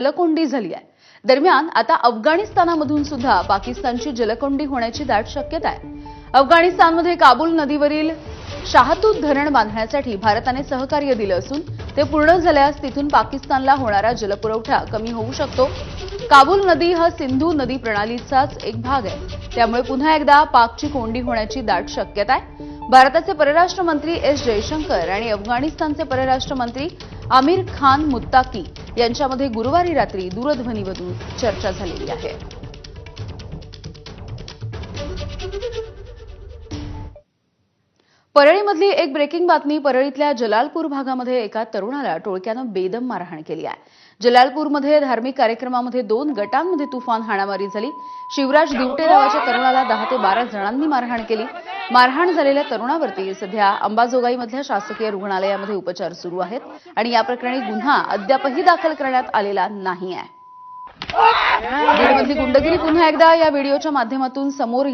जलकोंडी झाली आहे। दरम्यान आता अफगाणिस्तानामधून सुद्धा पाकिस्तानची जलकोंडी होण्याची दाट शक्यता आहे। अफगाणिस्तानमध्ये काबूल नदीवरील शाहतूत धरण बांधण्यासाठी भारताने सहकार्य दिलं असून ते पूर्ण झाल्यास तिथून पाकिस्तानला होणारा जलपुरवठा कमी होऊ शकतो। काबूल नदी हा सिंधू नदी प्रणालीचाच एक भाग आहे, त्यामुळे पुन्हा एकदा पाकची कोंडी होण्याची दाट शक्यता आहे। भारताचे परराष्ट्र मंत्री एस जयशंकर आणि अफगाणिस्तानचे परराष्ट्र मंत्री आमिर खान मुत्ताकी यांच्यामध्ये गुरुवारी रात्री दूरध्वनीवरून चर्चा झालेली आहे। परळीमधली एक ब्रेकिंग बातमी। परळीतल्या जलालपूर भागामध्ये एका तरुणाला टोळक्यानं बेदम मारहाण केली आहे। जलालपूरमध्ये धार्मिक कार्यक्रमामध्ये 2 गटांमध्ये तुफान हाणामारी झाली। शिवराज दिवटे नावाच्या तरुणाला 10 ते 12 जणांनी मारहाण केली। मारहाण झालेल्या तरुणावरती सध्या अंबाजोगाईमधल्या शासकीय रुग्णालयामध्ये उपचार सुरू आहेत आणि या प्रकरणी गुन्हा अद्यापही दाखल करण्यात आलेला नाही आहे। बीडमधली गुंडगिरी पुन्हा एकदा या व्हिडिओच्या माध्यमातून समोर